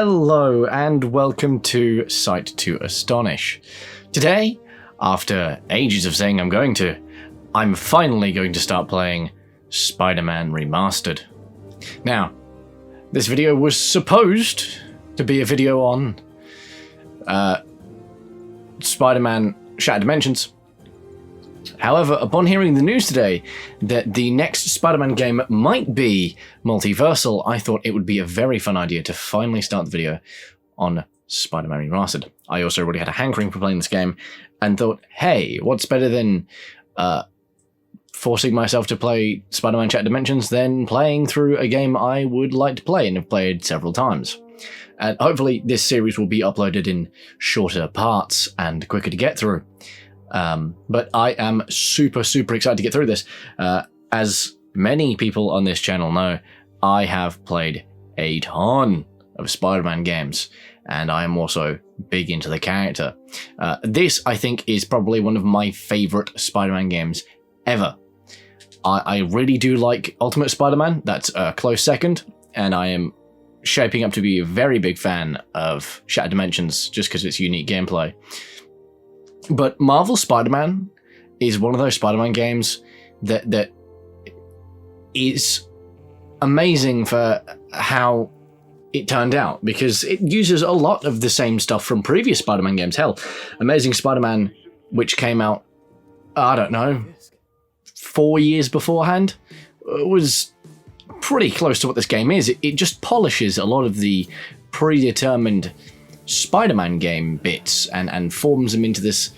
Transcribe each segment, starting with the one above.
Hello and welcome to Sight to Astonish. Today, after ages of saying I'm finally going to start playing Spider-Man Remastered. Now, this video was supposed to be a video on Spider-Man Shattered Dimensions. However, upon hearing the news today that the next Spider-Man game might be multiversal, I thought it would be a very fun idea to finally start the video on Spider-Man Remastered. I also already had a hankering for playing this game and thought, hey, what's better than forcing myself to play Spider-Man Shattered Dimensions than playing through a game I would like to play and have played several times. And hopefully this series will be uploaded in shorter parts and quicker to get through. But I am super excited to get through this. As many people on this channel know, I have played a ton of Spider-Man games, and I am also big into the character. This, I think, is probably one of my favourite Spider-Man games ever. I really do like Ultimate Spider-Man, that's a close second, and I am shaping up to be a very big fan of Shattered Dimensions just because of its unique gameplay. But Marvel Spider-Man is one of those Spider-Man games that is amazing for how it turned out, because it uses a lot of the same stuff from previous Spider-Man games. Hell, Amazing Spider-Man, which came out, I don't know, 4 years beforehand, was pretty close to what this game is. It just polishes a lot of the predetermined Spider-Man game bits and forms them into this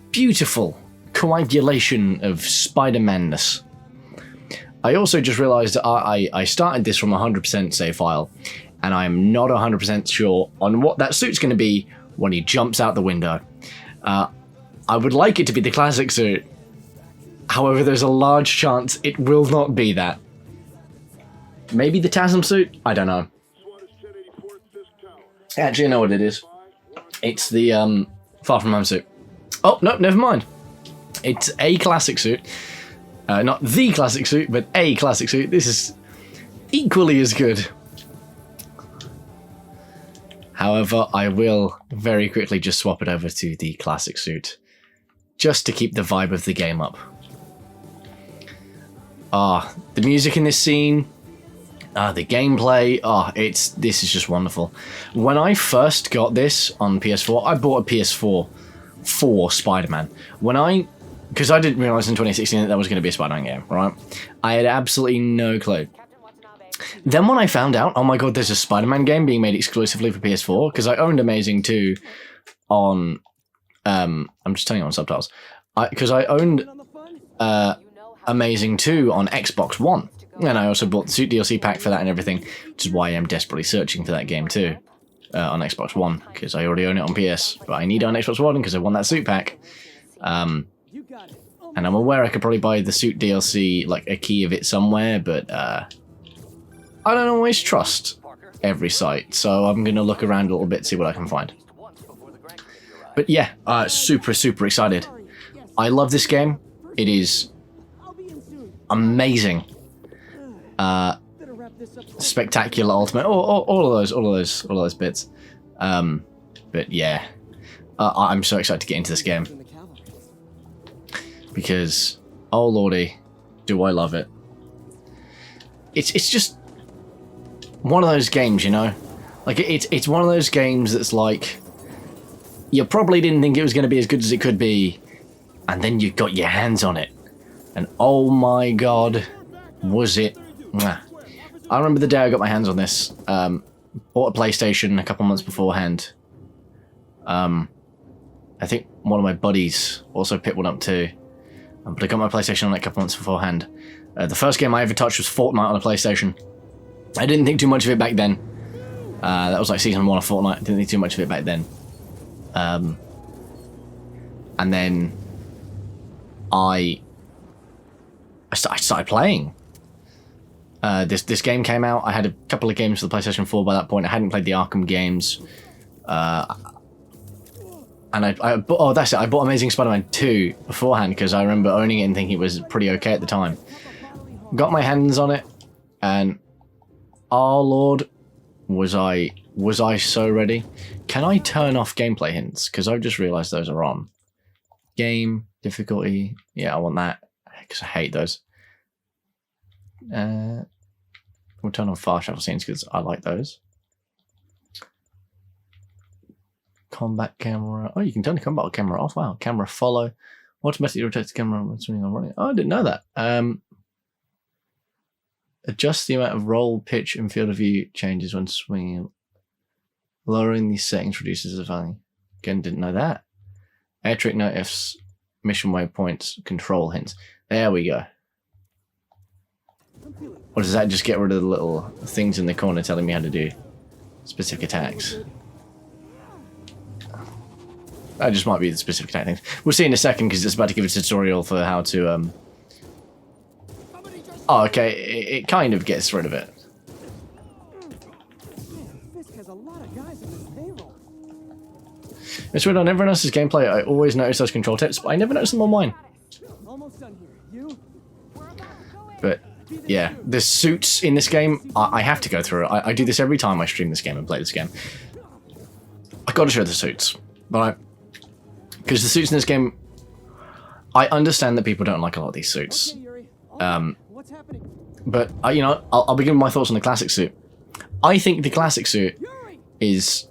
beautiful coagulation of Spider-Man-ness. I also just realized that I started this from a 100% save file, and I'm not 100% sure on what that suit's going to be when he jumps out the window. I would like it to be the classic suit. However, there's a large chance it will not be that. Maybe the TASM suit? I don't know. Actually, I know what it is. It's the Far From Home suit. Oh, no, never mind. It's a classic suit. Not the classic suit, but a classic suit. This is equally as good. However, I will very quickly just swap it over to the classic suit, just to keep the vibe of the game up. The music in this scene, the gameplay, this is just wonderful. When I first got this on PS4, I bought a PS4 for Spider-Man. Because I didn't realise in 2016 that was going to be a Spider-Man game, right? I had absolutely no clue. Then when I found out, oh my god, there's a Spider-Man game being made exclusively for PS4, because I owned Amazing 2 on, I'm just telling you on subtitles, because I owned Amazing 2 on Xbox One. And I also bought the Suit DLC pack for that and everything, which is why I'm desperately searching for that game too, on Xbox One, because I already own it on PS, but I need it on Xbox One because I want that Suit pack. And I'm aware I could probably buy the Suit DLC, like a key of it somewhere, but I don't always trust every site, so I'm going to look around a little bit, see what I can find. But yeah, super excited. I love this game. It is amazing. Spectacular ultimate, all of those bits. But yeah, I'm so excited to get into this game because, oh lordy, do I love it. It's just one of those games, you know, like it's one of those games that's like, you probably didn't think it was going to be as good as it could be, and then you got your hands on it, and oh my god, was it. I remember the day I got my hands on this. Bought a PlayStation a couple months beforehand. I think one of my buddies also picked one up too. But I got my PlayStation on it a couple months beforehand. The first game I ever touched was Fortnite on a PlayStation. I didn't think too much of it back then. That was like season 1 of Fortnite. I didn't think too much of it back then. And then I started playing. This game came out. I had a couple of games for the PlayStation 4 by that point. I hadn't played the Arkham games. And I bought Amazing Spider-Man 2 beforehand because I remember owning it and thinking it was pretty okay at the time. Got my hands on it, and oh lord, Was I so ready? Can I turn off gameplay hints? Because I've just realised those are on. Game difficulty. Yeah, I want that because I hate those. We'll turn on fast travel scenes because I like those. Combat camera. Oh, you can turn the combat camera off. Wow. Camera follow. Automatically rotate the camera when swinging or running. Oh, I didn't know that. Adjust the amount of roll, pitch, and field of view changes when swinging. Lowering these settings reduces the value. Again, didn't know that. Air trick notifs, mission waypoints, control hints. There we go. Or does that just get rid of the little things in the corner telling me how to do specific attacks? That just might be the specific attack things. We'll see in a second because it's about to give a tutorial for how to... Oh, okay. It kind of gets rid of it. It's weird, on everyone else's gameplay, I always notice those control tips, but I never notice them on mine. But, yeah, the suits in this game, I have to go through it. I do this every time I stream this game and play this game. I gotta show the suits, right? Because the suits in this game, I understand that people don't like a lot of these suits. But, you know, I'll begin with my thoughts on the classic suit. I think the classic suit is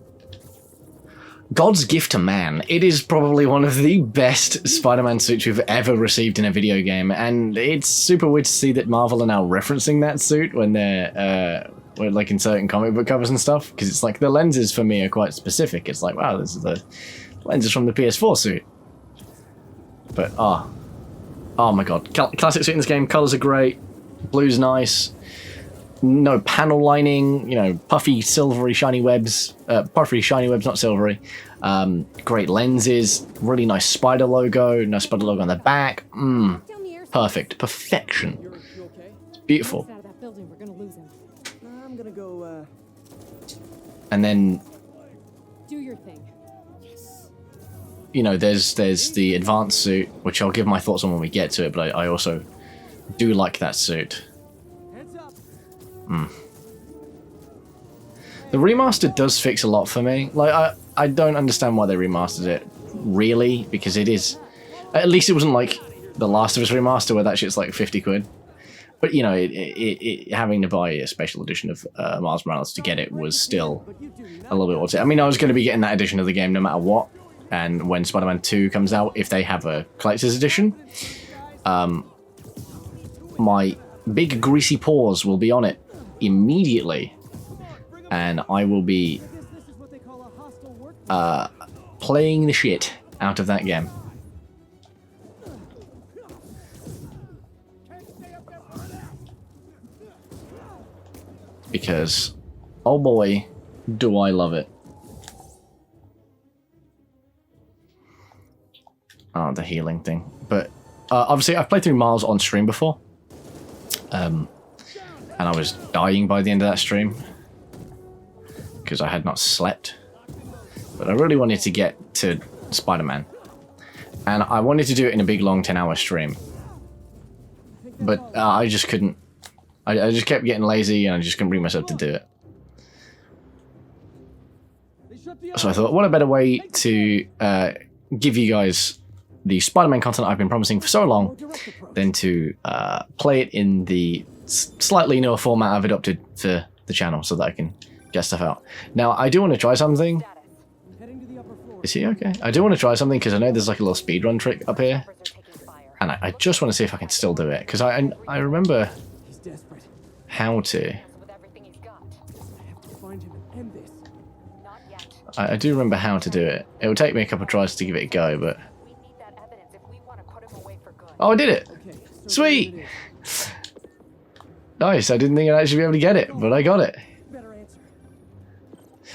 God's gift to man. It is probably one of the best Spider-Man suits we've ever received in a video game, and it's super weird to see that Marvel are now referencing that suit when they're like in certain comic book covers and stuff, because it's like the lenses for me are quite specific. It's like, wow, this is the lenses from the PS4 suit. But oh my god, classic suit in this game. Colors are great, blue's nice. No panel lining, you know, puffy, silvery, shiny webs. Puffy, shiny webs, not silvery. Great lenses, really nice spider logo. Nice spider logo on the back. Perfect. Perfection. Beautiful. And then, you know, there's the advanced suit, which I'll give my thoughts on when we get to it, but I also do like that suit. The remastered does fix a lot for me. Like, I don't understand why they remastered it, really, because it is... At least it wasn't like The Last of Us remaster where that shit's like 50 quid. But, you know, having to buy a special edition of Miles Morales to get it was still a little bit worth it. I mean, I was going to be getting that edition of the game no matter what, and when Spider-Man 2 comes out, if they have a collector's edition, my big greasy paws will be on it immediately, and I will be playing the shit out of that game. Because, oh boy, do I love it. Oh, the healing thing. But, obviously, I've played through Miles on stream before. And I was dying by the end of that stream because I had not slept. But I really wanted to get to Spider-Man, and I wanted to do it in a big long 10-hour stream. But I just couldn't. I just kept getting lazy, and I just couldn't bring myself to do it. So I thought, what a better way to give you guys the Spider-Man content I've been promising for so long than to play it in the slightly newer format I've adopted for the channel so that I can get stuff out. Now, I do want to try something. Is he okay? I do want to try something because I know there's like a little speedrun trick up here. And I just want to see if I can still do it. Because I remember how to. I do remember how to do it. It would take me a couple of tries to give it a go, but... Oh, I did it! Sweet! Nice, I didn't think I'd actually be able to get it, but I got it.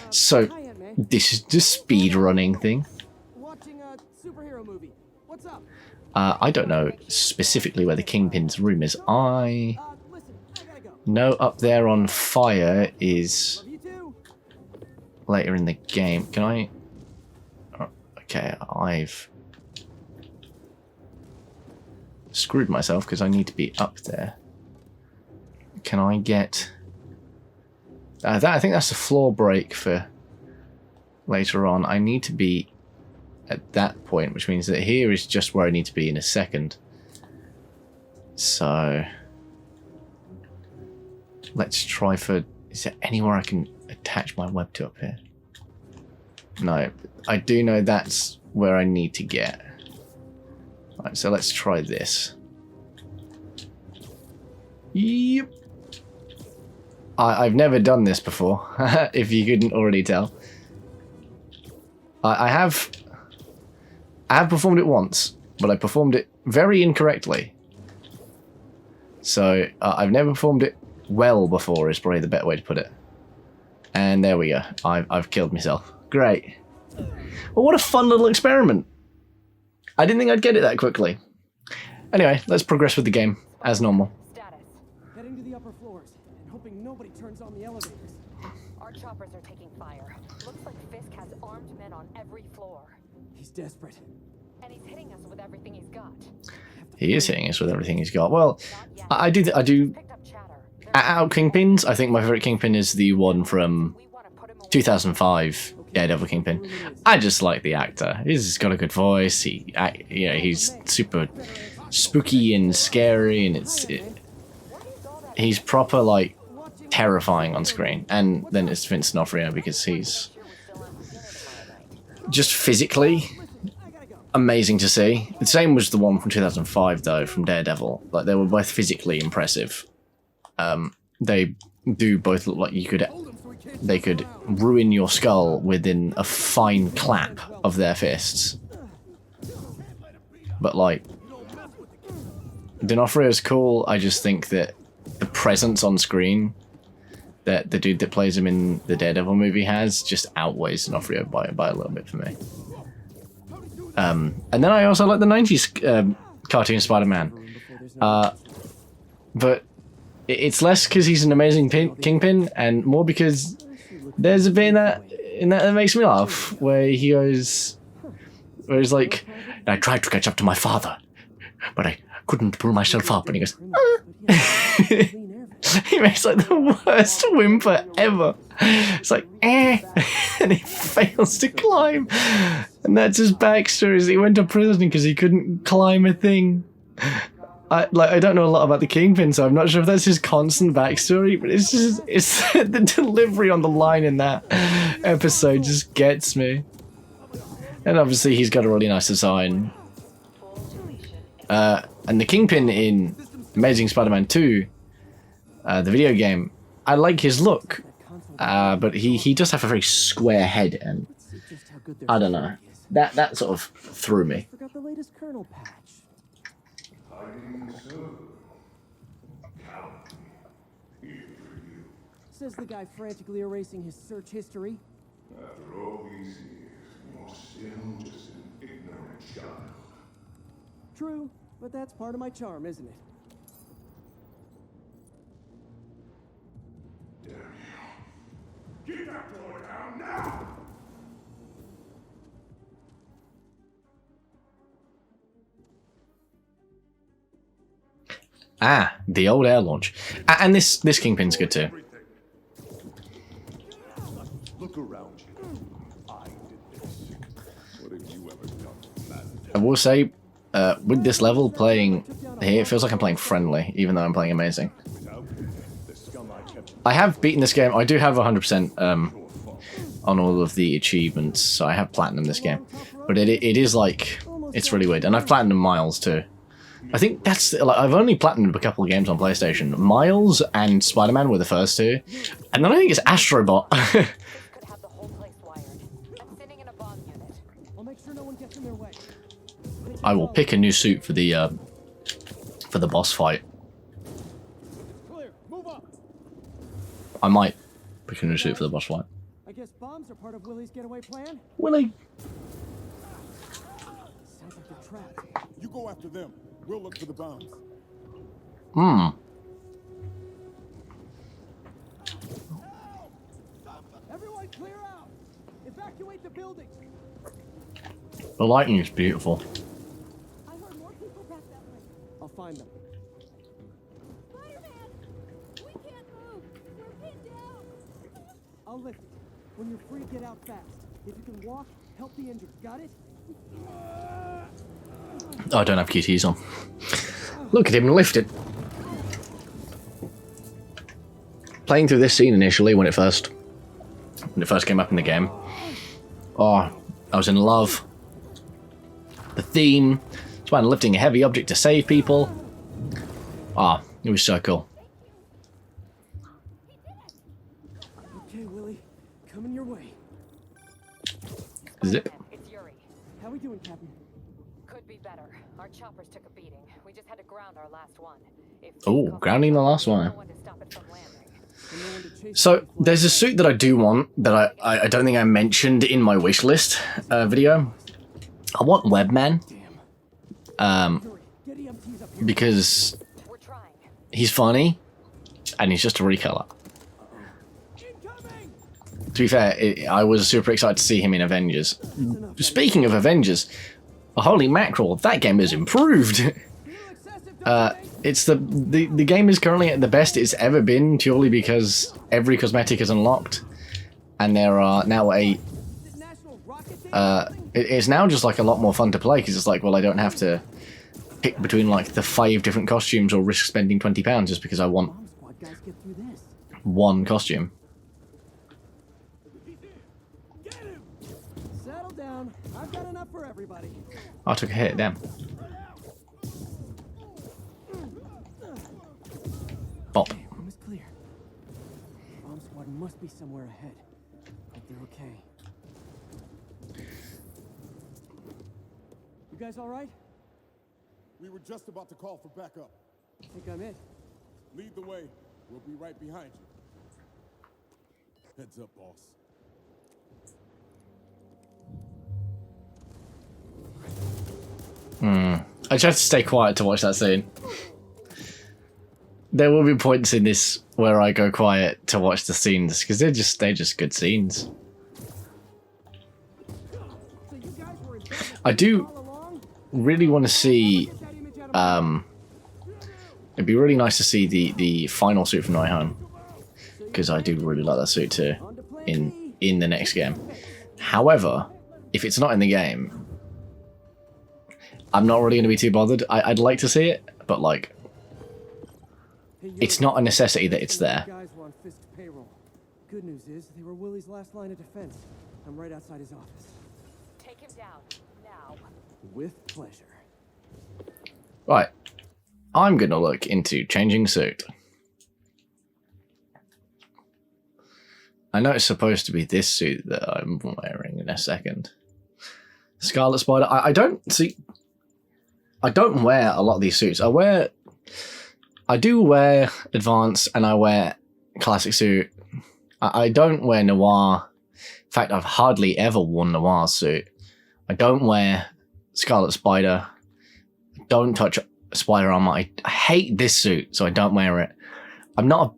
So, this is the speedrunning thing. I don't know specifically where the Kingpin's room is. I know up there on fire is later in the game. Can I... Oh, okay, I've screwed myself because I need to be up there. Can I get I think that's the floor break for later on. I need to be at that point, which means that here is just where I need to be in a second. So let's try for... Is there anywhere I can attach my web to up here? No, I do know that's where I need to get. Right, so let's try this. Yep. I've never done this before, if you couldn't already tell. I have performed it once, but I performed it very incorrectly. So I've never performed it well before is probably the better way to put it. And there we go. I've killed myself. Great. Well, what a fun little experiment. I didn't think I'd get it that quickly. Anyway, let's progress with the game as normal. Heading to the upper floors and hoping nobody turns on the elevators. Our choppers are taking fire. Looks like Fisk has armed men on every floor. He's desperate. And he's hitting us with everything he's got. He is hitting us with everything he's got. Well, I do. Out of Kingpins, I think my favorite Kingpin is the one from 2005, Daredevil Kingpin. I just like the actor. He's got a good voice. He's super spooky and scary, and he's proper like terrifying on screen. And then it's Vincent D'Onofrio because he's just physically amazing to see. The same was the one from 2005 though, from Daredevil. Like they were both physically impressive. They do both look like they could ruin your skull within a fine clap of their fists. But like, D'Onofrio is cool. I just think that the presence on screen that the dude that plays him in the Daredevil movie has just outweighs D'Onofrio by a little bit for me. And then I also like the 90s cartoon Spider-Man. But it's less because he's an amazing Kingpin, and more because there's a bit in that that makes me laugh, where he's like, I tried to catch up to my father, but I couldn't pull myself up, and he goes, he makes like the worst whimper ever. It's like, and he fails to climb, and that's his backstory. Is he went to prison because he couldn't climb a thing. I don't know a lot about the Kingpin, so I'm not sure if that's his constant backstory, but it's the delivery on the line in that episode just gets me. And obviously he's got a really nice design. And the Kingpin in Amazing Spider-Man 2, the video game, I like his look, but he does have a very square head, and I don't know. That sort of threw me. Forgot the latest kernel patch. Says the guy frantically erasing his search history. After all these years, you're still just an ignorant child. True, but that's part of my charm, isn't it? Damn you. Get that door down now! Ah, the old air launch. And this Kingpin's good too. Look around you. I did this. What have you ever done? I will say, with this level, playing here, it feels like I'm playing friendly, even though I'm playing amazing. I have beaten this game. I do have 100% on all of the achievements, so I have platinum this game. But it is like, it's really weird. And I've platinum Miles too. I think that's, like, I've only platinumed a couple of games on PlayStation. Miles and Spider-Man were the first two. And then I think it's Astrobot. I will pick a new suit for the boss fight. I might pick a new suit for the boss fight. I guess bombs are part of Willie's getaway plan. Willie. Sounds like they're trapped. You go after them. We'll look for the bombs. Everyone clear out! Evacuate the building! The lighting is beautiful. I heard more people back that way. I'll find them. Spider-Man! We can't move! We're pinned down! I'll lift it. When you're free, get out fast. If you can walk, help the injured. Got it? Oh, I don't have QTs on. Look at him lift it. Playing through this scene initially when it first came up in the game. Oh, I was in love. The theme, it's when lifting a heavy object to save people. Ah, it was so cool. Okay, Willie. Coming your way. Zip. It's Yuri. How we doing, Captain? Could be better. Our choppers took a beating. We just had to ground our last one. If Oh, grounding the last one. no one to stop it from landing. And no one to chase So the there's a suit that I do want that I don't think I mentioned in my wish list video. I want Webman. Yuri, get EMTs up here. Because We're trying. he's funny and he's just a recolor. Incoming! To be fair, I was super excited to see him in Avengers. Speaking of Avengers, holy mackerel, that game has improved. Feel excessive, don't you think? It's the game is currently at the best it's ever been, purely because every cosmetic is unlocked, and there are now Is it National Rocket Day or something? it's now just like a lot more fun to play because it's like, well, I don't have to pick between like the 5 different costumes or risk spending £20 just because I want Bomb squad guys get through this. one costume. Get him! Settle down. I've got enough for everybody. I took a hit, damn. Bop. Room is clear. Bomb squad must be somewhere ahead. Hope they're okay. You guys all right? We were just about to call for backup. Think I'm it. Lead the way. We'll be right behind you. Heads up, boss. I just have to stay quiet to watch that scene. There will be points in this where I go quiet to watch the scenes because they're just good scenes. So you guys were in bed with I do all along? really want to see. Get that image out of my It'd be really nice to see the final suit from No Way Home because I do really like that suit too On to plan in B. the next game. However, if it's not in the game, I'm not really going to be too bothered. I'd like to see it, but like, Hey, Yuri, it's not a necessity that it's there. Guys were on Fisk's payroll. Good news is they were Willie's last line of defense. I'm right outside his office. Take him down. Now. With pleasure. Right, I'm going to look into changing suit. I know it's supposed to be this suit that I'm wearing in a second. Scarlet Spider. I don't wear a lot of these suits. I do wear Advanced and I wear Classic suit. I don't wear Noir. In fact, I've hardly ever worn Noir's suit. I don't wear Scarlet Spider. Don't touch Spider Armor. I hate this suit, so I don't wear it. I'm not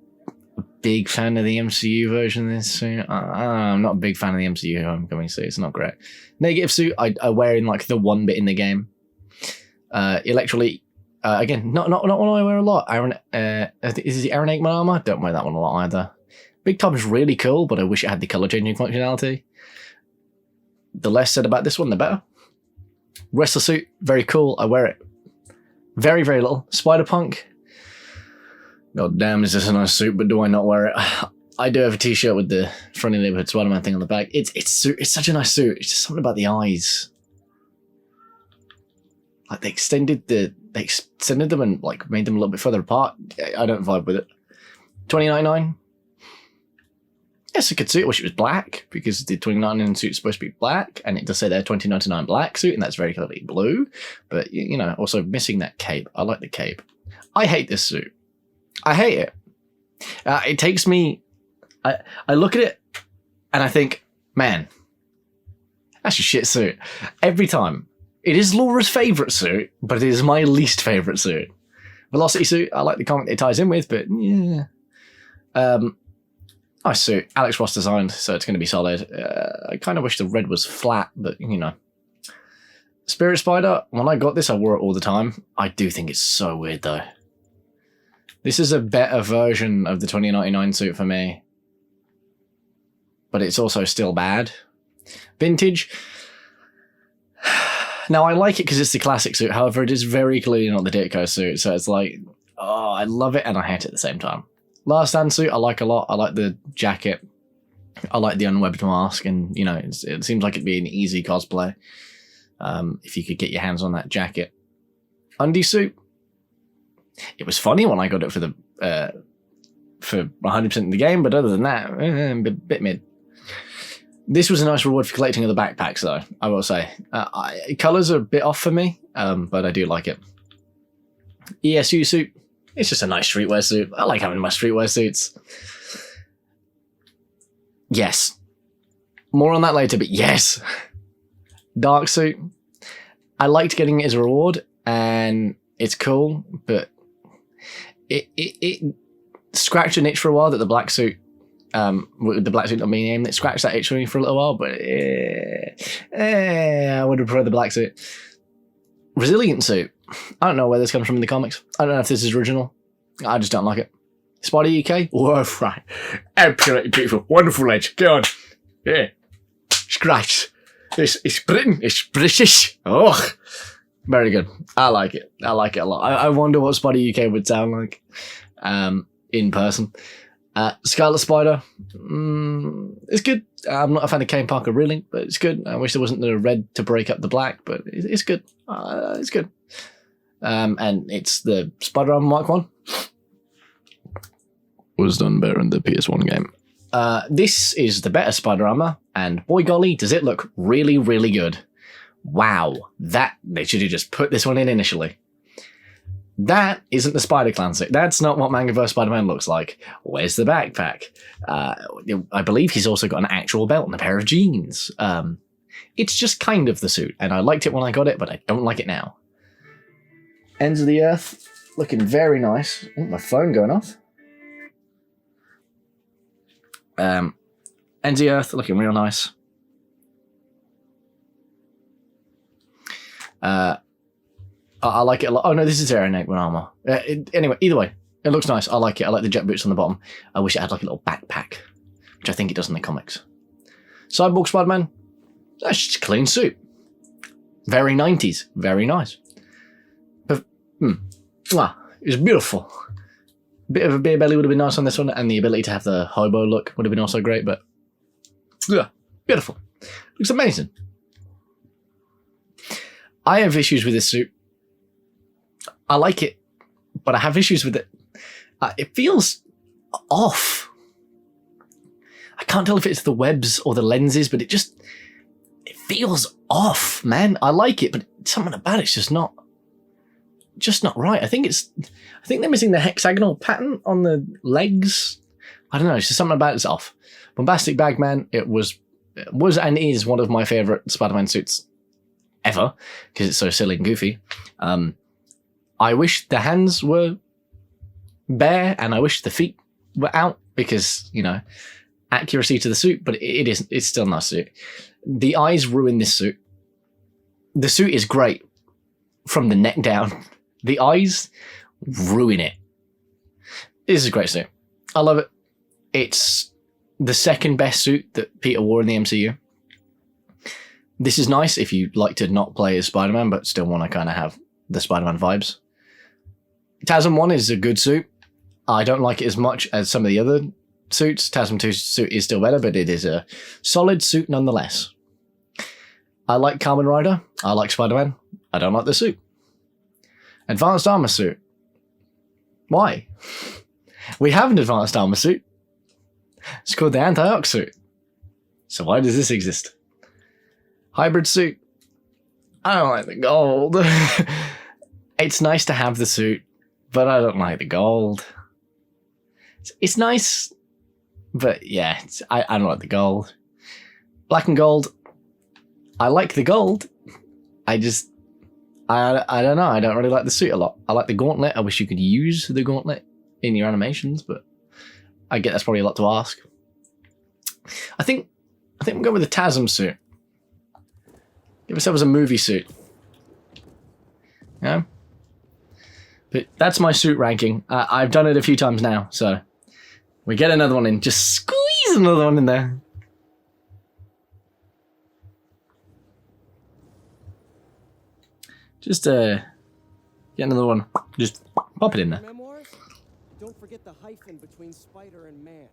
a big fan of the MCU version of this suit. I'm not a big fan of the MCU Homecoming suit. It's not great. Negative suit, I wear in like the one bit in the game. Electrolyte, again, not one I wear a lot. Is the Iron Aikman armor? Don't wear that one a lot either. Big Top is really cool, but I wish it had the color changing functionality. The less said about this one, the better. Wrestler suit, very cool. I wear it very, very little. Spider-Punk. God damn, is this a nice suit, but do I not wear it? I do have a t-shirt with the Friendly Neighborhood Spider-Man thing on the back. It's such a nice suit. It's just something about the eyes. Like they extended them and like made them a little bit further apart. I don't vibe with it. $20.99. Yes, a good suit. I wish it was black because the $20.99 suit is supposed to be black, and it does say there $20.99 black suit, and that's very clearly blue. But you know, also missing that cape. I like the cape. I hate this suit. I hate it. It takes me. I look at it and I think, man, that's a shit suit. Every time. It is Laura's favourite suit, but it is my least favourite suit. Velocity suit, I like the comic it ties in with, but yeah. Nice suit. Alex Ross designed, so it's going to be solid. I kind of wish the red was flat, but you know. Spirit Spider, when I got this, I wore it all the time. I do think it's so weird though. This is a better version of the $20.99 suit for me. but it's also still bad. Vintage. Now, I like it because it's the classic suit. However, it is very clearly not the Ditko suit. So it's like, oh, I love it and I hate it at the same time. Last Stand suit, I like a lot. I like the jacket. I like the unwebbed mask. And, you know, it seems like it'd be an easy cosplay if you could get your hands on that jacket. Undie suit. It was funny when I got it for 100% of the game, but other than that, a bit mid. This was a nice reward for collecting other backpacks, though, I will say. Colours are a bit off for me, but I do like it. ESU suit. It's just a nice streetwear suit. I like having my streetwear suits. Yes. More on that later, but yes. Dark suit. I liked getting it as a reward, and it's cool, but it scratched an itch for a while that the black suit, with the black suit not being named, it scratched that itch for me for a little while, but I would have preferred the black suit. Resilient suit. I don't know where this comes from in the comics. I don't know if this is original. I just don't like it. Spider UK? Whoa, right. Absolutely beautiful. Wonderful edge. Go on. Yeah. Scratch. It's Britain. It's British. Oh. Very good. I like it. I like it a lot. I wonder what Spider UK would sound like in person. Scarlet Spider. It's good. I'm not a fan of Kane Parker, really, but it's good. I wish there wasn't the red to break up the black, but it's good. It's good. And it's the Spider-Man Mark 1. Was done better in the PS1 game. This is the better Spider-Armor, and boy golly, does it look really, really good. Wow, they should have just put this one in initially. That isn't the Spider-Clan suit. That's not what Mangaverse Spider-Man looks like. Where's the backpack? I believe he's also got an actual belt and a pair of jeans. It's just kind of the suit, and I liked it when I got it, but I don't like it now. Ends of the Earth, looking very nice. Oh, my phone going off. Ends of the Earth, looking real nice. I like it a lot. Oh no, this is Aeronate armor. Anyway, either way, it looks nice. I like it. I like the jet boots on the bottom. I wish it had like a little backpack, which I think it does in the comics. Cyborg Spider-Man, that's just a clean suit. Very 90s. Very nice. But, it's beautiful. Bit of a beer belly would have been nice on this one, and the ability to have the hobo look would have been also great, but yeah, beautiful. Looks amazing. I have issues with this suit. I like it, but I have issues with it. It feels off. I can't tell if it's the webs or the lenses, but it feels off, man. I like it, but something about it's just not right. I think they're missing the hexagonal pattern on the legs. I don't know. It's just something about it's off. Bombastic Bagman. It was and is one of my favorite Spider-Man suits ever because it's so silly and goofy. I wish the hands were bare and I wish the feet were out because, you know, accuracy to the suit, but it's still a nice suit. The eyes ruin this suit. The suit is great from the neck down. The eyes ruin it. This is a great suit. I love it. It's the second best suit that Peter wore in the MCU. This is nice if you like to not play as Spider-Man, but still want to kind of have the Spider-Man vibes. TASM 1 is a good suit. I don't like it as much as some of the other suits. TASM 2's suit is still better, but it is a solid suit nonetheless. I like Kamen Rider. I like Spider-Man. I don't like the suit. Advanced Armor suit. Why? We have an Advanced Armor suit. It's called the Anti-Arc suit. So why does this exist? Hybrid suit. I don't like the gold. It's nice to have the suit, but I don't like the gold. It's nice, but yeah, I don't like the gold. Black and gold. I like the gold. I don't know. I don't really like the suit a lot. I like the gauntlet. I wish you could use the gauntlet in your animations, but I get that's probably a lot to ask. I think we'll go with the TASM suit. Give ourselves a movie suit. Yeah? But that's my suit ranking. I've done it a few times now, so we get another one in. Just squeeze another one in there. Just get another one. Just pop it in there. Memoirs? Don't forget the hyphen between spider and man.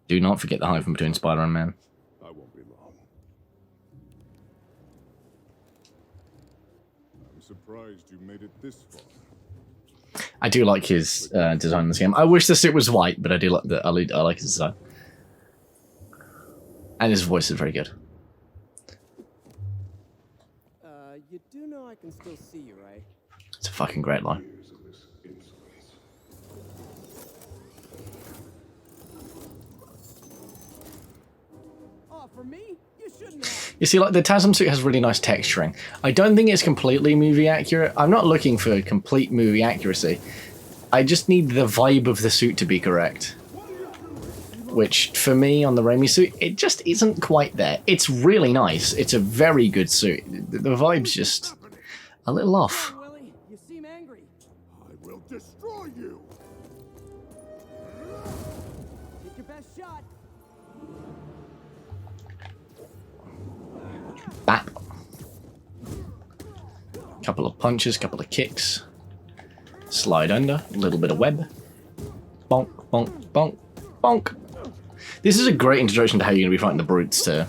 Do not forget the hyphen between spider and man. I won't be long. I'm surprised you made it this far. I do like his design in this game. I wish the suit was white, but I do like I like his design. And his voice is very good. You do know I can still see you, right? It's a fucking great line. Years of this insolence. Oh, for me? You shouldn't have. You see, like, the TASM suit has really nice texturing. I don't think it's completely movie accurate. I'm not looking for complete movie accuracy. I just need the vibe of the suit to be correct. Which, for me, on the Raimi suit, it just isn't quite there. It's really nice. It's a very good suit. The vibe's just a little off. Hey, Willie, you seem angry. I will destroy you. Take your best shot. Bap. Couple of punches, couple of kicks. Slide under, a little bit of web. Bonk, bonk, bonk, bonk. This is a great introduction to how you're going to be fighting the brutes too.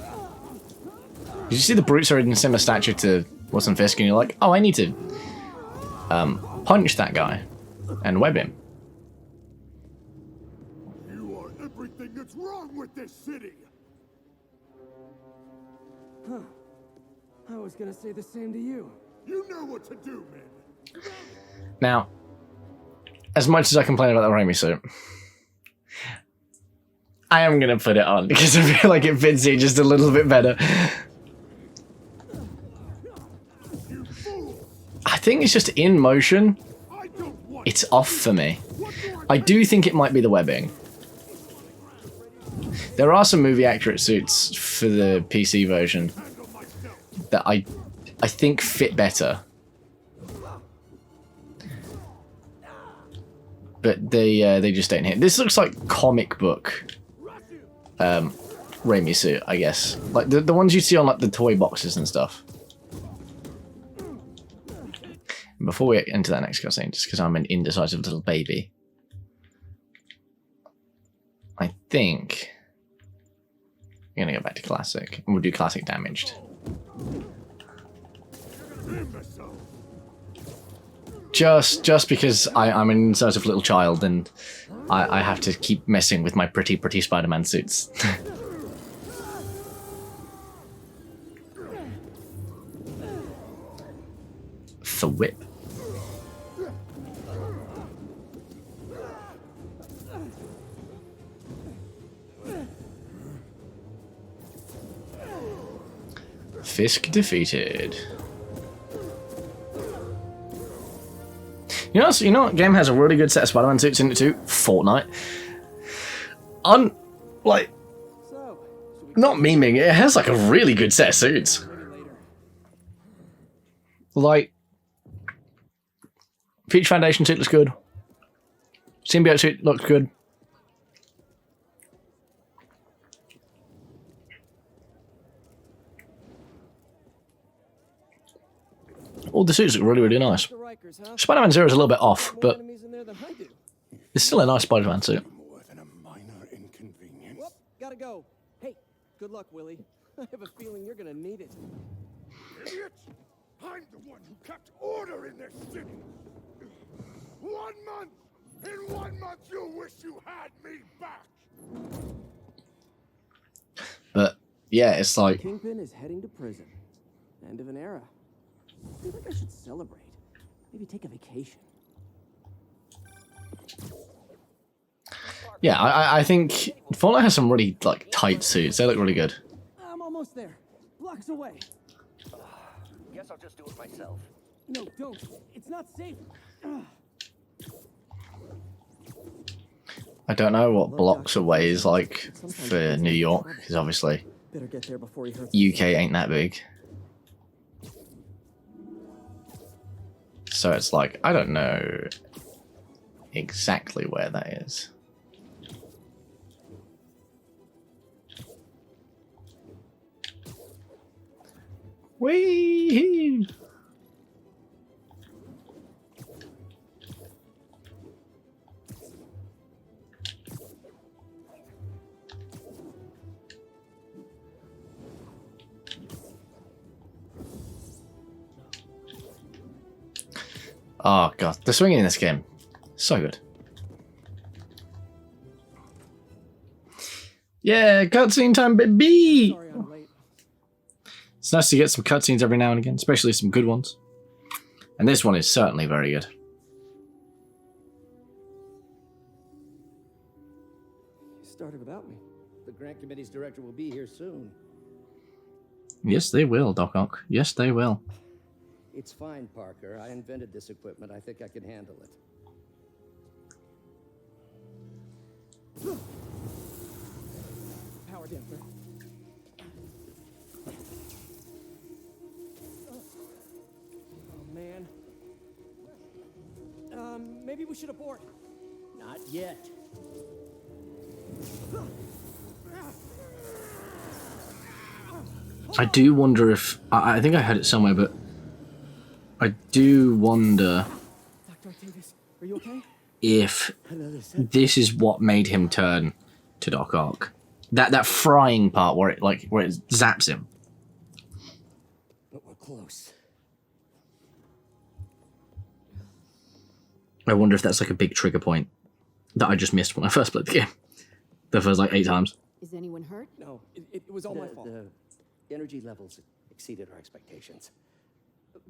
You see the brutes are in similar stature to What's and Fisk, and you're like, oh, I need to punch that guy and web him. You are everything that's wrong with this city. I was gonna say the same to you. You know what to do, man. Now, as much as I complain about the Raimi suit, I am going to put it on because I feel like it fits in just a little bit better. I think it's just in motion. It's off for me. I do think it might be the webbing. There are some movie accurate suits for the PC version that I think fit better. But they just don't hit. This looks like comic book Raimi suit, I guess. Like the ones you see on like the toy boxes and stuff. And before we enter that next cutscene, just because I'm an indecisive little baby, I think I'm gonna go back to classic and we'll do classic damaged. Just because I'm an indecisive little child and I have to keep messing with my pretty Spider-Man suits. The whip. Fisk defeated. You know what game has a really good set of Spider-Man suits in it too? Fortnite. Like, So, not memeing, it has like a really good set of suits. Like, Peach Foundation suit looks good. Symbiote suit looks good. All the suits look really, really nice. Spider-Man Zero is a little bit off, but it's still a nice Spider-Man suit. More than a minor inconvenience. Whoop, gotta go. Hey, good luck, Willie. I have a feeling you're gonna need it. Idiot! I'm the one who kept order in this city. 1 month! In 1 month you'll wish you had me back! But yeah, it's like Kingpin is heading to prison. End of an era. I feel like I should celebrate. Maybe take a vacation. yeah, I think Fortnite has some really like tight suits. They look really good. I'm almost there. Blocks away. Guess I'll just do it myself. No, don't. It's not safe. I don't know what blocks away is like for New York, because obviously Better get there before he hurts. UK ain't that big. So it's like, I don't know exactly where that is. Whee! Oh god, the swinging in this game, so good. Yeah, cutscene time, baby! Sorry I'm late. It's nice to get some cutscenes every now and again, especially some good ones. And this one is certainly very good. You started without me. The grant committee's director will be here soon. Yes, they will, Doc Ock. Yes, they will. It's fine, Parker. I invented this equipment. I think I can handle it. Power damper. Oh man. Maybe we should abort. Not yet. I do wonder if... I think I heard it somewhere, but... I do wonder Dr. Octavius, are you okay? if this is what made him turn to Doc Ock. That frying part where it zaps him. But we're close. I wonder if that's like a big trigger point that I just missed when I first played the game. The first like 8 times. Is anyone hurt? No, it was all my fault. The energy levels exceeded our expectations.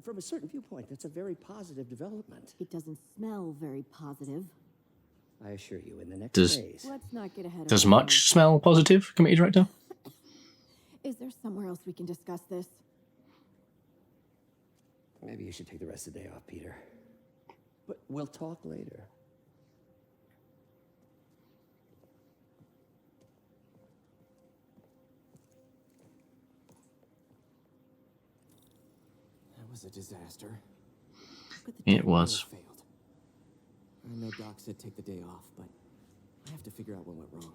From a certain viewpoint, that's a very positive development. It doesn't smell very positive. I assure you, in the next Does- phase. Let's not get ahead of Does ourselves. much smell positive, committee director? Is there somewhere else we can discuss this? Maybe you should take the rest of the day off, Peter. But we'll talk later. That was a disaster. Look at It time was. Failed. I know Doc said take the day off, but I have to figure out what went wrong.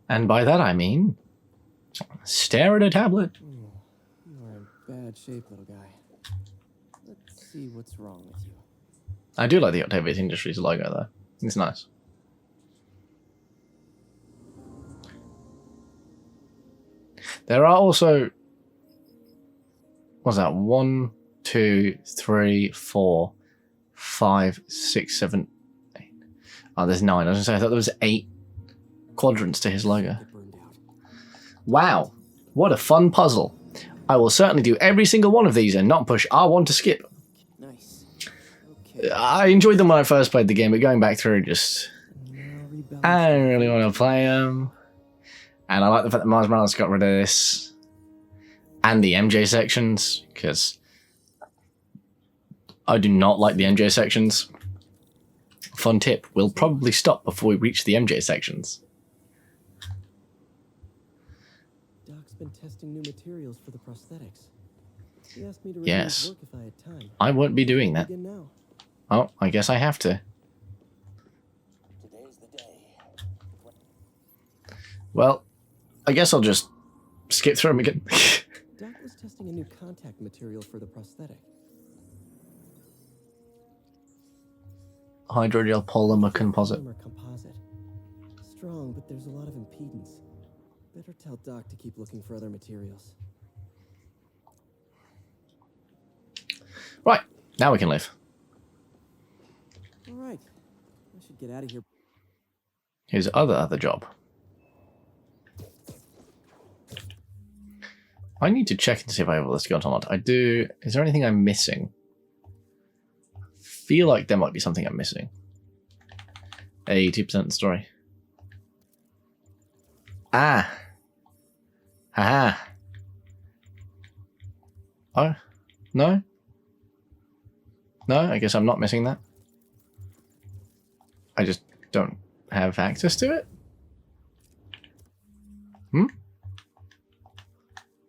And by that I mean... stare at a tablet. You are in bad shape, little guy. Let's see what's wrong with you. I do like the Octavius Industries logo though. It's nice. There are also... what's that? 1, 2, 3, 4, 5, 6, 7, 8. Oh, there's 9. I was gonna say, I thought there was 8 quadrants to his logo. Get burned out. Wow, what a fun puzzle. I will certainly do every single one of these and not push R1 to skip. Nice. Okay. I enjoyed them when I first played the game, but going back through just... Now rebalance. I don't really want to play them. And I like the fact that Miles Morales got rid of this. And the MJ sections, because I do not like the MJ sections. Fun tip, we'll probably stop before we reach the MJ sections. Doc's been testing new materials for the prosthetics. He asked me to review Yes. his work if I had time. I won't be doing that. Begin now. Oh, I guess I have to. Today's the day. Well, I guess I'll just skip through them again. Doc was testing a new contact material for the prosthetic. Hydrogel polymer composite. Polymer composite. Strong, but there's a lot of impedance. Better tell Doc to keep looking for other materials. Right, now we can live. All right. I should get out of here. His other job. I need to check and see if I have all this got or not. I do. Is there anything I'm missing? Feel like there might be something I'm missing. 82% story. Ah. Haha. Oh. No? No, I guess I'm not missing that. I just don't have access to it? Hmm?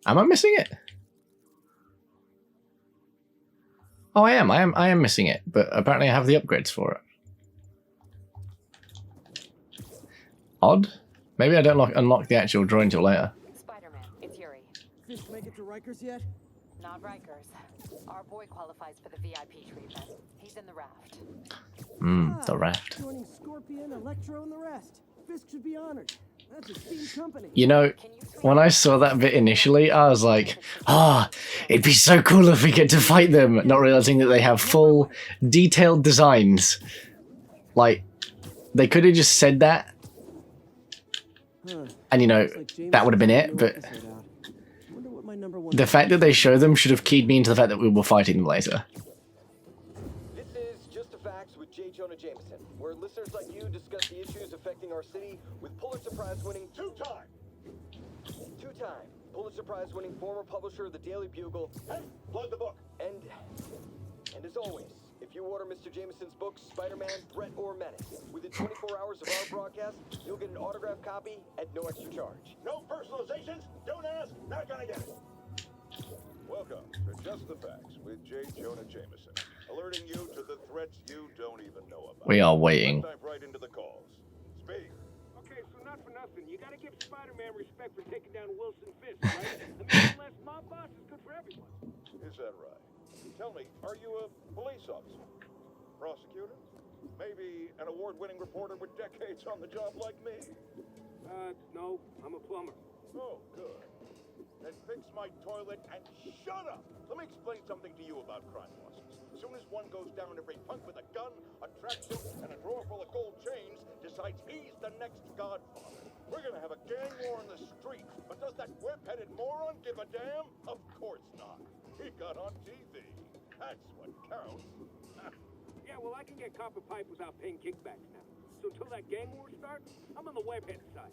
Am I missing it? Oh, I am missing it, but apparently I have the upgrades for it. Odd. Maybe I don't unlock the actual drawing till later. Spider-Man, it's Yuri. Fish make it to Rikers yet? Not Rikers. Our boy qualifies for the VIP treatment. He's in the raft. The raft. Joining Scorpion, Electro, and the rest. Fisk should be honored. That's a steam company. You know, when I saw that bit initially, I was like, it'd be so cool if we get to fight them, not realizing that they have full, detailed designs. Like, they could have just said that, and, you know, that would have been it, but the fact that they show them should have keyed me into the fact that we were fighting them later. This is Just the Facts with J. Jonah Jameson, where listeners like you discuss the issues affecting our city with Pulitzer Prize-winning two-time Pulitzer Prize-winning former publisher of the Daily Bugle, and plug the book. And as always, if you order Mr. Jameson's book, Spider-Man, Threat or Menace, within 24 hours of our broadcast, you'll get an autographed copy at no extra charge. No personalizations. Don't ask. Not gonna get it. Welcome to Just the Facts with J. Jonah Jameson, alerting you to the threats you don't even know about. We are waiting. Dive right into the calls. Speak. Okay, so not for nothing. You gotta give Spider-Man respect for taking down Wilson Fisk, right? I mean, less mob boss is good for everyone. Is that right? Tell me, are you a police officer? Prosecutor? Maybe an award-winning reporter with decades on the job like me? No, I'm a plumber. Oh, good. Then fix my toilet and shut up! Let me explain something to you about crime bosses. As soon as one goes down, every punk with a gun, a tracksuit, and a drawer full of gold chains decides he's the next godfather. We're gonna have a gang war in the street, but does that whip-headed moron give a damn? Of course not. He got on TV. That's what counts. Yeah, well, I can get copper pipe without paying kickbacks now. So until that gang war starts, I'm on the webhead side.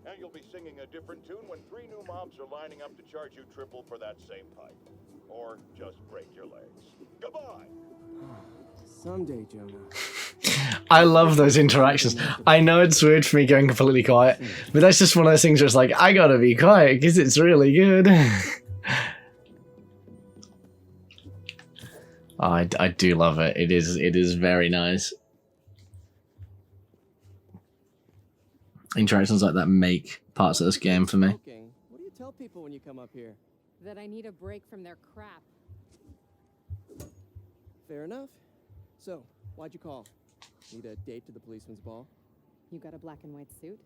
And you'll be singing a different tune when 3 new mobs are lining up to charge you triple for that same pipe. Or just break your legs. Goodbye! Someday, Jonah. I love those interactions. I know it's weird for me going completely quiet, but that's just one of those things where it's like, I gotta be quiet because it's really good. I do love it. It is very nice. Interactions like that make parts of this game for me. What do you tell people when you come up here? That I need a break from their crap. Fair enough. So, why'd you call? Need a date to the policeman's ball? You got a black and white suit?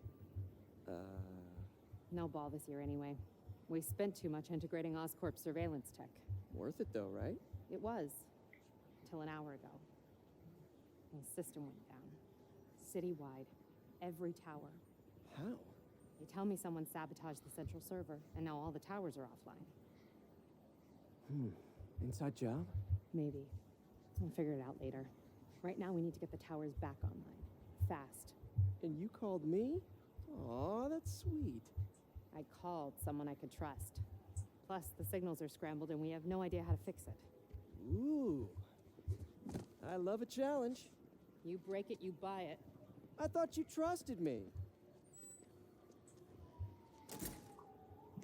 No ball this year anyway. We spent too much integrating Oscorp surveillance tech. Worth it though, right? It was. Till an hour ago. The system went down. Citywide. Every tower. How? They tell me someone sabotaged the central server, and now all the towers are offline. Inside job? Maybe. I'll figure it out later. Right now, we need to get the towers back online. Fast. And you called me? Aw, that's sweet. I called someone I could trust. Plus, the signals are scrambled, and we have no idea how to fix it. Ooh. I love a challenge. You break it, you buy it. I thought you trusted me.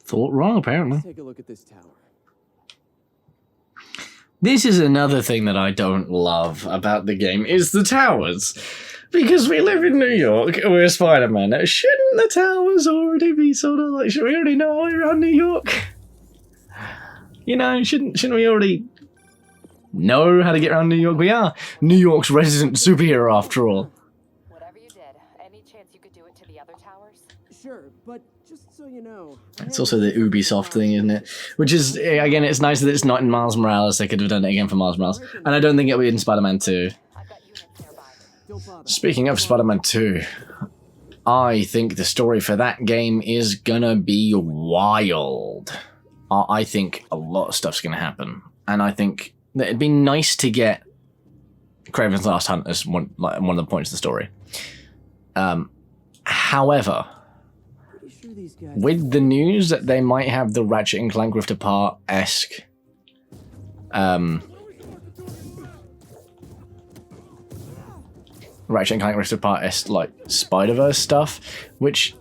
Thought wrong, apparently. Let's take a look at this tower. This is another thing that I don't love about the game, is the towers. Because we live in New York, we're Spider-Man. Shouldn't the towers already be sort of like, should we already know our way around New York? You know, shouldn't we already know how to get around New York? We are New York's resident superhero after all. Whatever you did, any chance you could do it to the other towers? Sure, but just so you know... It's also the Ubisoft thing, isn't it? Which is, again, it's nice that it's not in Miles Morales. They could have done it again for Miles Morales. And I don't think it'll be in Spider-Man 2. I've got units nearby. Don't bother. Speaking of Spider-Man 2, I think the story for that game is gonna be wild. I think a lot of stuff's gonna happen. And I think that it'd be nice to get Kraven's Last Hunt as one of the points of the story. However, Sure these guys... with the news that they might have the Ratchet and Clank Rift Apart-esque Ratchet and Clank Rift Apart-esque like Spider-Verse stuff, which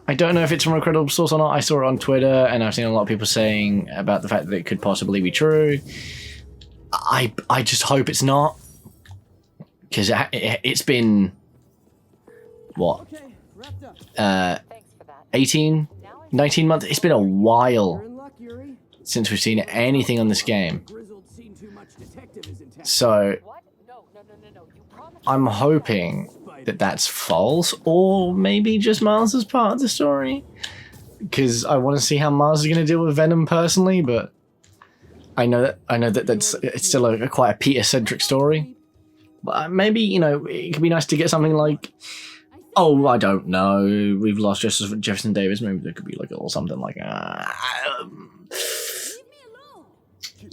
I don't know if it's from a credible source or not. I saw it on Twitter and I've seen a lot of people saying about the fact that it could possibly be true. I just hope it's not, because it's been what, Okay, wrapped up. Thanks for that. 18, 19 months? It's been a while You're in luck, Yuri. since we've seen anything on this game. Grizzled seen too much detective is in town. So What? No. You promised. I'm hoping that that's false, or maybe just Miles is part of the story. Because I want to see how Miles is going to deal with Venom personally, but I know that it's still quite a Peter-centric story. But maybe, you know, it could be nice to get something like, oh, I don't know, we've lost Jefferson Davis. Maybe there could be like a little something like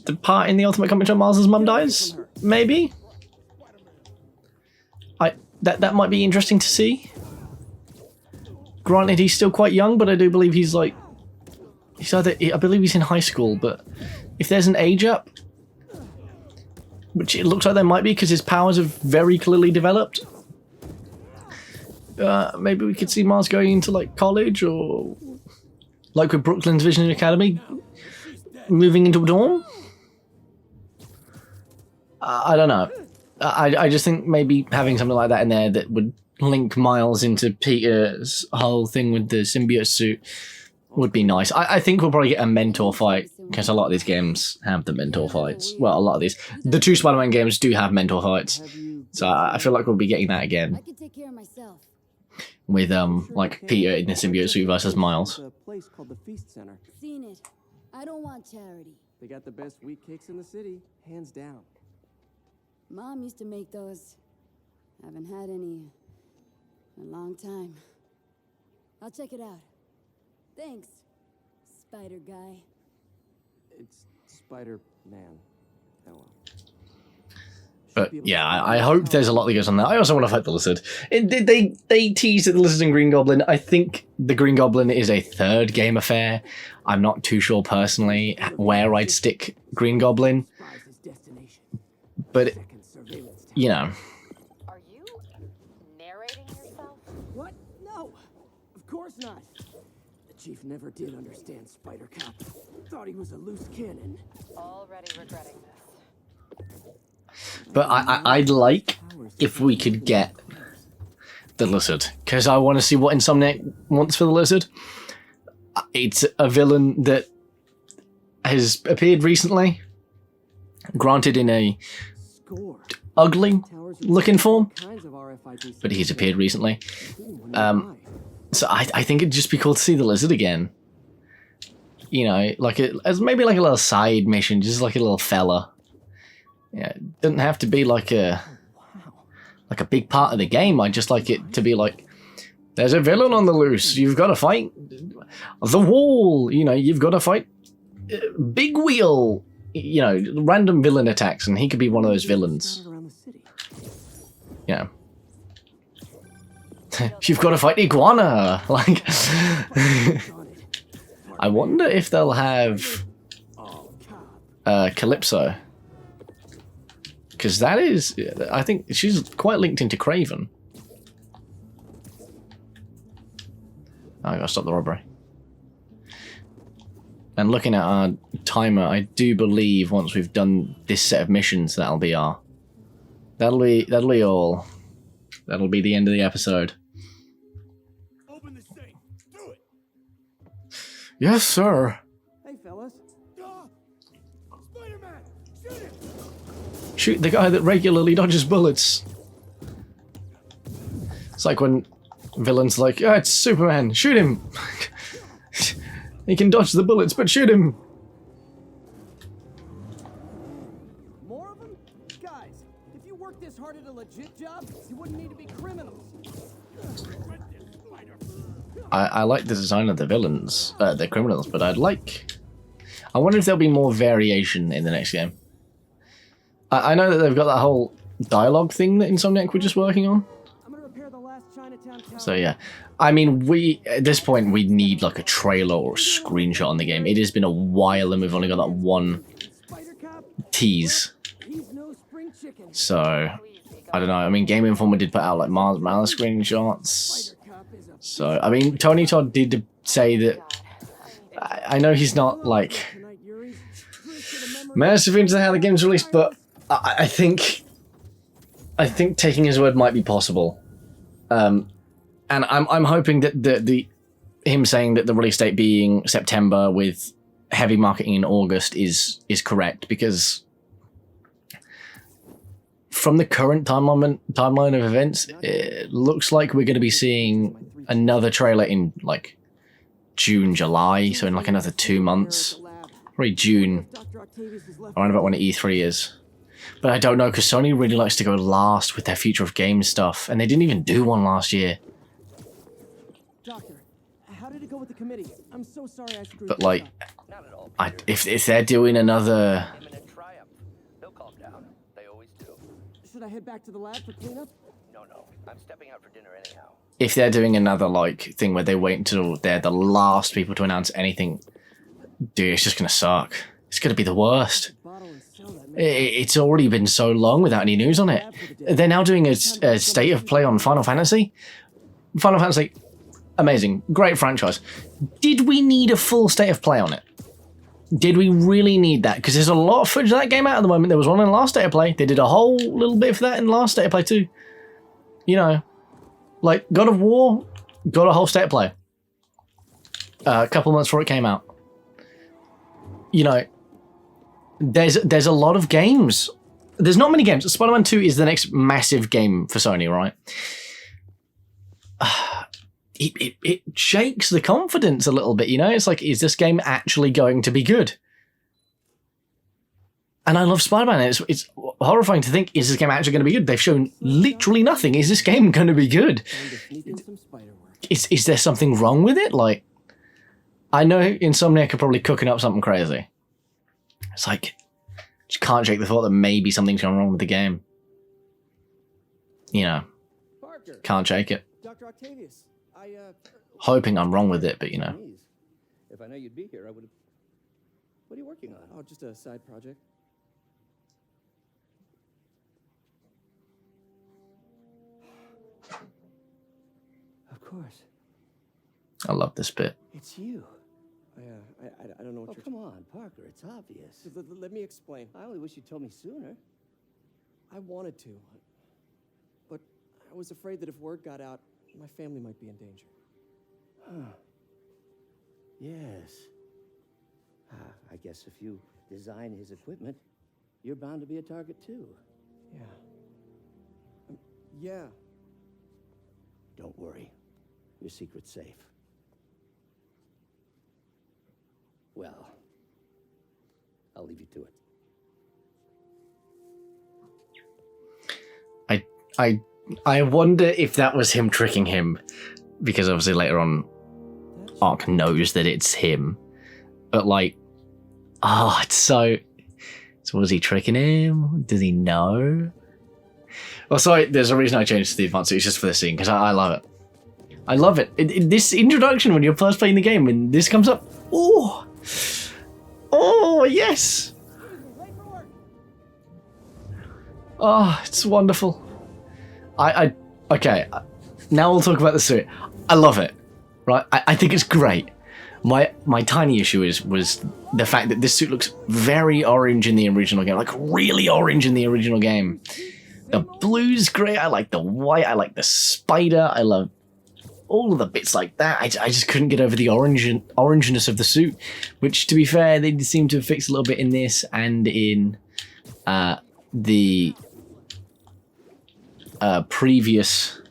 the part in the Ultimate Comic where Miles' mum dies. Maybe. That might be interesting to see. Granted, he's still quite young, but I do believe he's like, I believe he's in high school. But if there's an age up, which it looks like there might be because his powers have very clearly developed, maybe we could see Miles going into like college, or like with Brooklyn's Vision Academy, moving into a dorm. I don't know. I just think maybe having something like that in there that would link Miles into Peter's whole thing with the symbiote suit would be nice. I think we'll probably get a mentor fight, because a lot of these games have the mentor fights. Well, a lot of these. The 2 Spider-Man games do have mentor fights. So I feel like we'll be getting that again. I can take care of myself. With, like, Peter in the symbiote suit versus Miles. A place called the Feast Center. Seen it. I don't want charity. They got the best wheat cakes in the city, hands down. Mom used to make those. Haven't had any in a long time. I'll check it out. Thanks, Spider Guy. It's Spider-Man. Oh well. But yeah, I hope there's a lot that goes on there. I also want to fight the Lizard. They teased at the Lizard and Green Goblin. I think the Green Goblin is a 3rd game affair. I'm not too sure personally where I'd stick Green Goblin. But, you know. Are you narrating yourself? What? No, of course not. The Chief never did understand Spider-Cop. Thought he was a loose cannon. Already regretting this. But I'd like if we could get the Lizard, because I want to see what Insomniac wants for the Lizard. It's a villain that has appeared recently, granted in a ugly looking form, but he's appeared recently. So I think it'd just be cool to see the Lizard again. You know, like as maybe like a little side mission, just like a little fella. Yeah, it doesn't have to be like a big part of the game. I'd just like it to be like, there's a villain on the loose. You've got to fight the Wall. You know, you've got to fight Big Wheel. You know, random villain attacks, and he could be one of those villains. Yeah. You've got to fight Iguana. Like, I wonder if they'll have Calypso. Because that is, I think she's quite linked into Craven. I gotta stop the robbery. And looking at our timer, I do believe once we've done this set of missions, that'll be all. That'll be the end of the episode. Open the safe. Do it. Yes, sir. Hey, fellas. Spider-Man, shoot him. Shoot the guy that regularly dodges bullets. It's like when villains like, oh, it's Superman, shoot him. He can dodge the bullets, but shoot him. More of them? Guys, if you worked this hard at a legit job, you wouldn't need to be criminals. I like the design of the villains, the criminals, but I wonder if there'll be more variation in the next game. I know that they've got that whole dialogue thing that Insomniac were just working on. I'm gonna repair the last Chinatown tower. So yeah, I mean, at this point we need like a trailer or a screenshot on the game. It has been a while and we've only got that one tease. So I don't know. I mean, Game Informer did put out like Miles screenshots. So I mean, Tony Todd did say that. I know he's not like massive into how the game's released, but I think taking his word might be possible. And I'm hoping that him saying that the release date being September with heavy marketing in August is correct, because from the current timeline of events, it looks like we're going to be seeing another trailer in like June, July, so in like another 2 months. Probably June, around about when E3 is. But I don't know, because Sony really likes to go last with their Future of Games stuff, and they didn't even do one last year. Doctor, how did it go with the committee? I'm so sorry I screwed But you like, up. if they're doing another... Imminent triumph. They'll calm down. They always do. Should I head back to the lab for cleanup? No. I'm stepping out for dinner anyhow. If they're doing another like thing where they wait until they're the last people to announce anything, dude, it's just going to suck. It's going to be the worst. It's already been so long without any news on it. They're now doing a state of play on Final Fantasy. Final Fantasy, amazing. Great franchise. Did we need a full state of play on it? Did we really need that? Because there's a lot of footage of that game out at the moment. There was one in the last state of play. They did a whole little bit for that in the last state of play too. You know, like God of War got a whole state of play. A couple months before it came out. You know, there's a lot of games. There's not many games. Spider-Man 2 is the next massive game for Sony, right? It shakes the confidence a little bit, you know? It's like, is this game actually going to be good? And I love Spider-Man. It's horrifying to think, is this game actually going to be good? They've shown literally nothing. Is this game going to be good? Is there something wrong with it? Like, I know Insomniac are probably cooking up something crazy. It's like, just can't shake the thought that maybe something's gone wrong with the game. You know, can't shake it. Dr. Octavius, Hoping I'm wrong with it, but you know. If I know you'd be here, I would have... What are you working on? Oh, just a side project. Of course. I love this bit. It's you. I don't know what Oh, you're... come on, Parker. It's obvious. Let me explain. I only wish you'd told me sooner. I wanted to, but I was afraid that if word got out, my family might be in danger. Huh. Yes. I guess if you design his equipment, you're bound to be a target too. Yeah. Yeah. Don't worry. Your secret's safe. Well, I'll leave you to it. I wonder if that was him tricking him, because obviously later on, Ark knows that it's him. But like, so was he tricking him? Does he know? Well, sorry, there's a reason I changed to the advanced suit, just for this scene, because I love it. I love it. This introduction, when you're first playing the game, when this comes up, oh yes. Oh, it's wonderful. Okay, now we'll talk about the suit. I love it, right? I think it's great. My tiny issue was the fact that this suit looks very orange in the original game, like really orange in the original game. The blue's great. I like the white. I like the spider. I love all of the bits like that. I just couldn't get over the orangeness of the suit, which, to be fair, they seem to have fixed a little bit in this and in the previous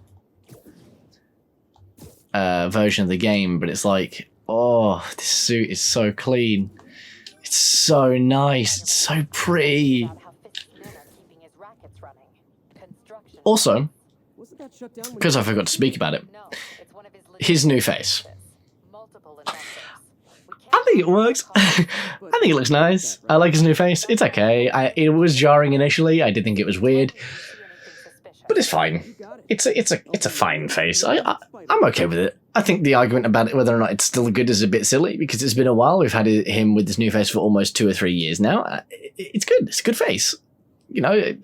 version of the game. But it's like, oh, this suit is so clean. It's so nice. It's so pretty. Also, because I forgot to speak about it, his new face. I think it works. I think it looks nice. I like his new face. It's okay. It was jarring initially. I did think it was weird, but it's fine. It's a fine face. I'm okay with it. I think the argument about it, whether or not it's still good, is a bit silly because it's been a while. We've had him with this new face for almost 2 or 3 years now. It's good. It's a good face. You know,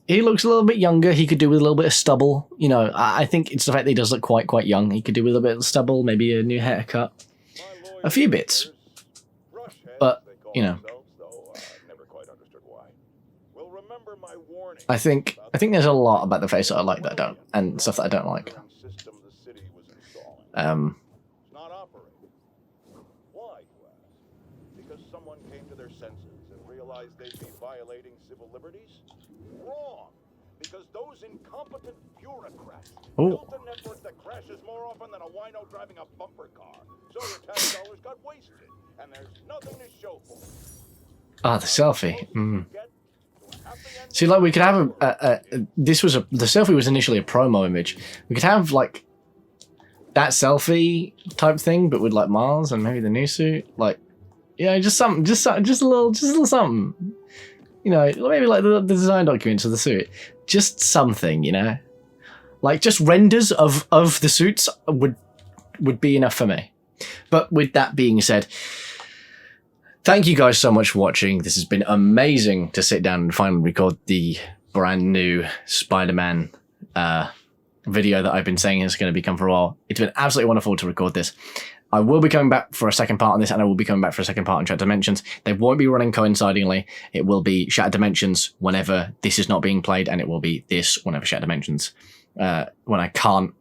he looks a little bit younger. He could do with a little bit of stubble. You know, I think it's the fact that he does look quite young. He could do with a bit of stubble, maybe a new haircut, a few bits. But, you know, I think there's a lot about the face that I like that I don't, and stuff that I don't like. Not operating. Why, you ask? Because someone came to their senses and realized they'd be violating civil liberties? Wrong. incompetent bureaucrats Oh. built a network that crashes more often than a wino driving a bumper car. So your tax dollars got wasted, and there's nothing to show for it. Ah, the selfie. See, like, we could have the selfie was initially a promo image. We could have, like, that selfie type thing, but with, like, Miles and maybe the new suit. Like, yeah, just a little something. You know, maybe like the design documents of the suit. Just something, you know? Like, just renders of the suits would be enough for me. But with that being said, thank you guys so much for watching. This has been amazing to sit down and finally record the brand new Spider-Man video that I've been saying is going to become for a while. It's been absolutely wonderful to record this. I will be coming back for a second part on this, and I will be coming back for a second part on Shattered Dimensions. They won't be running coincidingly. It will be Shattered Dimensions whenever this is not being played, and it will be this whenever Shattered Dimensions. When I can't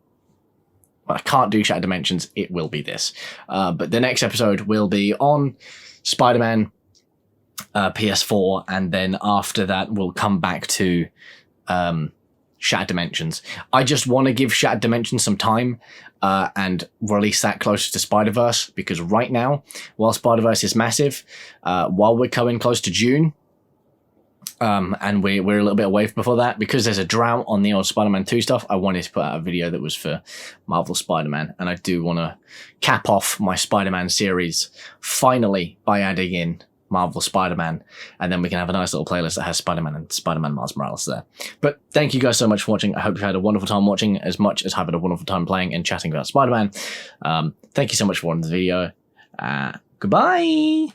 do Shattered Dimensions, it will be this. But the next episode will be on Spider-Man PS4, and then after that we'll come back to Shattered Dimensions. I just want to give Shattered Dimensions some time and release that closer to Spider-Verse, because right now, while Spider-Verse is massive, while we're coming close to June, and we're a little bit away before that, because there's a drought on the old Spider-Man 2 stuff, I wanted to put out a video that was for Marvel Spider-Man, and I do want to cap off my Spider-Man series finally by adding in Marvel Spider-Man, and then we can have a nice little playlist that has Spider-Man and Spider-Man Miles Morales there. But thank you guys so much for watching. I hope you had a wonderful time watching as much as I've had a wonderful time playing and chatting about Spider-Man. Thank you so much for watching the video. Goodbye!